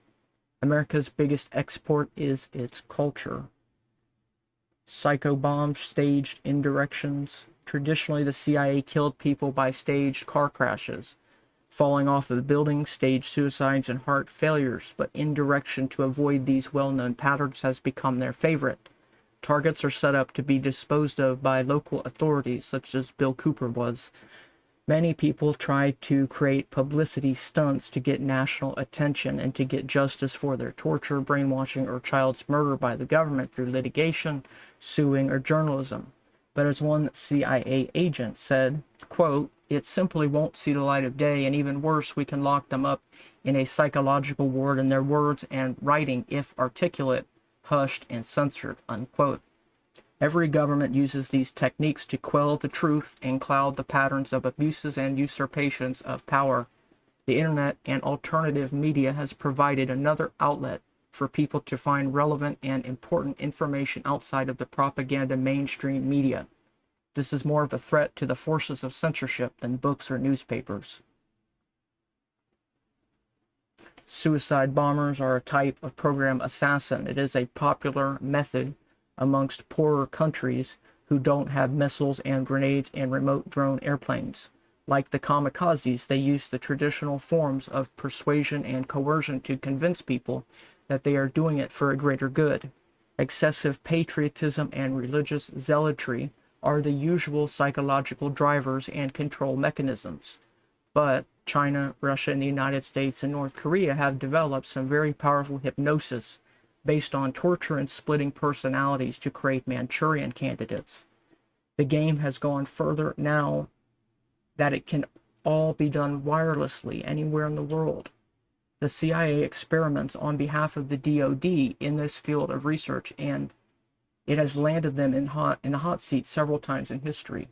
America's biggest export is its culture. Psychobombs staged indirections. Traditionally, the CIA killed people by staged car crashes, falling off of buildings, staged suicides, and heart failures, but indirection to avoid these well-known patterns has become their favorite. Targets are set up to be disposed of by local authorities, such as Bill Cooper was. Many people try to create publicity stunts to get national attention and to get justice for their torture, brainwashing, or child's murder by the government through litigation, suing, or journalism. But as one CIA agent said, quote, "It simply won't see the light of day, and even worse, we can lock them up in a psychological ward and their words and writing, if articulate, hushed and censored," unquote. Every government uses these techniques to quell the truth and cloud the patterns of abuses and usurpations of power. The internet and alternative media has provided another outlet for people to find relevant and important information outside of the propaganda mainstream media. This is more of a threat to the forces of censorship than books or newspapers. Suicide bombers are a type of program assassin. It is a popular method amongst poorer countries who don't have missiles and grenades and remote drone airplanes. Like the kamikazes, they use the traditional forms of persuasion and coercion to convince people that they are doing it for a greater good. Excessive patriotism and religious zealotry are the usual psychological drivers and control mechanisms. But China, Russia, and the United States and North Korea have developed some very powerful hypnosis based on torture and splitting personalities to create Manchurian candidates. The game has gone further now that it can all be done wirelessly anywhere in the world. The CIA experiments on behalf of the DoD in this field of research, and it has landed them in the hot seat several times in history.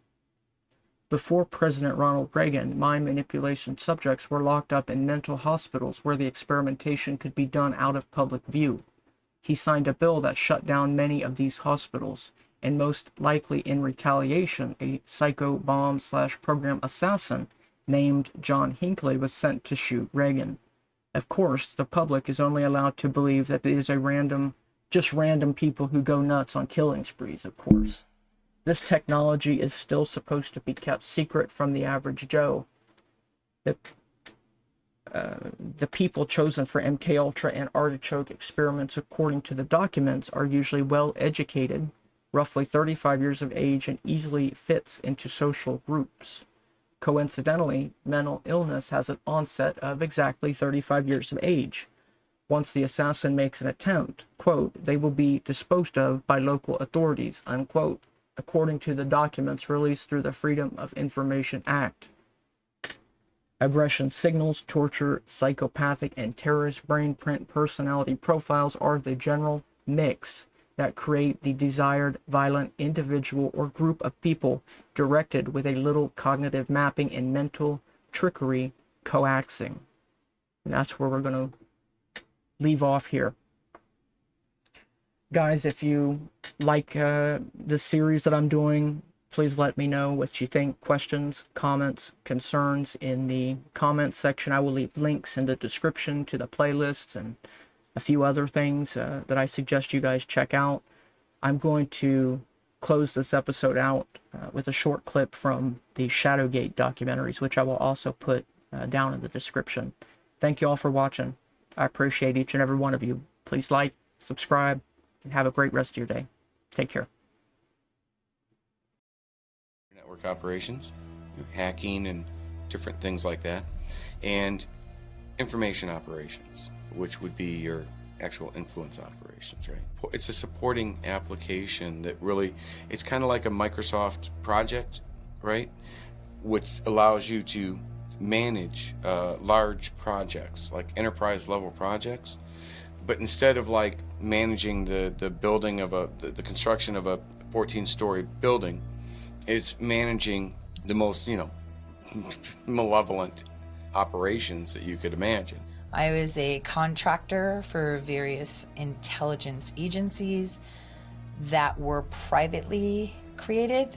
Before President Ronald Reagan, mind manipulation subjects were locked up in mental hospitals where the experimentation could be done out of public view. He signed a bill that shut down many of these hospitals, and most likely in retaliation, a psychobomb/program assassin named John Hinckley was sent to shoot Reagan. Of course, the public is only allowed to believe that it is just random people who go nuts on killing sprees, of course. This technology is still supposed to be kept secret from the average Joe. The people chosen for MKUltra and Artichoke experiments, according to the documents, are usually well educated, roughly 35 years of age, and easily fits into social groups. Coincidentally, mental illness has an onset of exactly 35 years of age. Once the assassin makes an attempt, quote, they will be disposed of by local authorities, unquote, according to the documents released through the Freedom of Information Act. Aggression signals, torture, psychopathic, and terrorist brain print personality profiles are the general mix that create the desired violent individual or group of people directed with a little cognitive mapping and mental trickery coaxing. And that's where we're going to leave off here. Guys, if you like this series that I'm doing, please let me know what you think. Questions, comments, concerns in the comments section. I will leave links in the description to the playlists and a few other things that I suggest you guys check out. I'm going to close this episode out with a short clip from the Shadowgate documentaries, which I will also put down in the description. Thank you all for watching. I appreciate each and every one of you. Please like, subscribe, and have a great rest of your day. Take care. Network operations, hacking and different things like that, and information operations, which would be your actual influence operations, right? It's a supporting application that really, it's kind of like a Microsoft project, right? Which allows you to manage large projects, like enterprise level projects. But instead of like managing the building of the construction of a 14-story building, it's managing the most, malevolent operations that you could imagine. I was a contractor for various intelligence agencies that were privately created.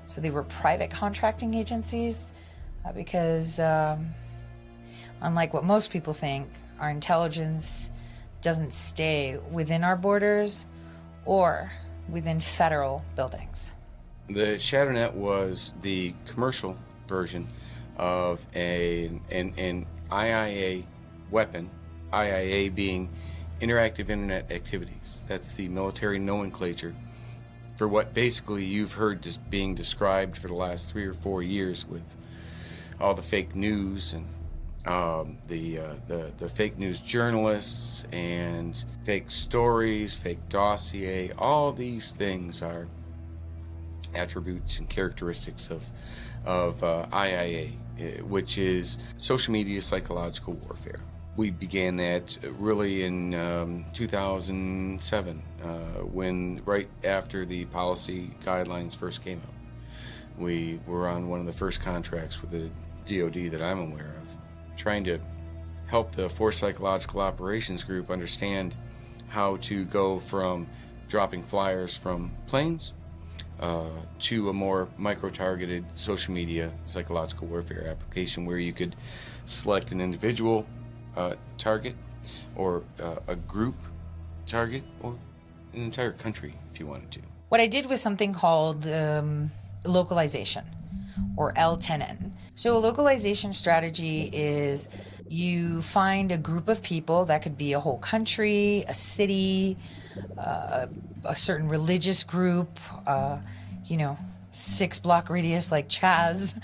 So they were private contracting agencies because unlike what most people think, our intelligence doesn't stay within our borders or within federal buildings. The ShadowNet was the commercial version of an IIA weapon, IIA being Interactive Internet Activities. That's the military nomenclature for what basically you've heard just being described for the last 3 or 4 years with all the fake news and the fake news journalists and fake stories, fake dossier. All these things are attributes and characteristics of IIA, which is social media psychological warfare. We began that really in 2007, when right after the policy guidelines first came out. We were on one of the first contracts with the DoD that I'm aware of, trying to help the Force Psychological Operations Group understand how to go from dropping flyers from planes to a more micro-targeted social media psychological warfare application where you could select an individual target or a group target or an entire country if you wanted to. What I did was something called localization, or L10N. So a localization strategy is you find a group of people, that could be a whole country, a city, a certain religious group, 6-block radius like Chaz,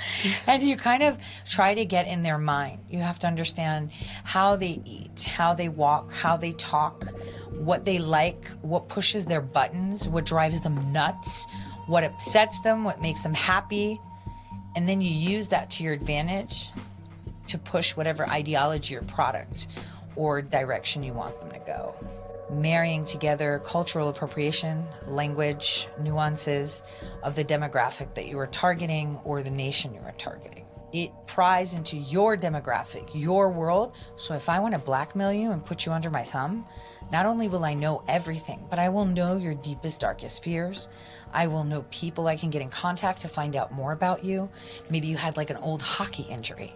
and you kind of try to get in their mind. You have to understand how they eat, how they walk, how they talk, what they like, what pushes their buttons, what drives them nuts, what upsets them, what makes them happy, and then you use that to your advantage to push whatever ideology or product or direction you want them to go. Marrying together cultural appropriation, language, nuances of the demographic that you are targeting or the nation you are targeting. It pries into your demographic, your world. So if I want to blackmail you and put you under my thumb, not only will I know everything, but I will know your deepest, darkest fears. I will know people I can get in contact to find out more about you. Maybe you had like an old hockey injury.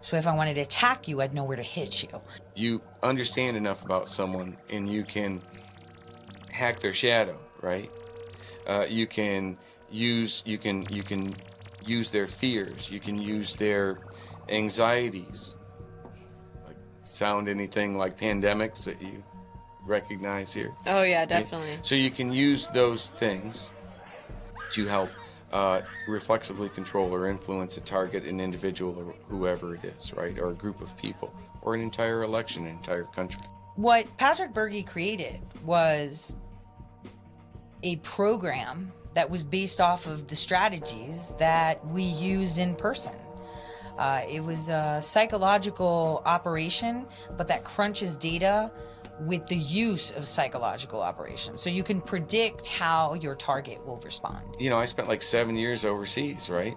So if I wanted to attack you, I'd know where to hit you. You understand enough about someone and you can hack their shadow, right? You can use their fears. You can use their anxieties. Like, sound anything like pandemics that you recognize here? Oh yeah, definitely. So you can use those things to help reflexively control or influence a target, an individual, or whoever it is, right? Or a group of people, or an entire election, an entire country. What Patrick Berge created was a program that was based off of the strategies that we used in person. It was a psychological operation, but that crunches data with the use of psychological operations. So you can predict how your target will respond. I spent like 7 years overseas, right?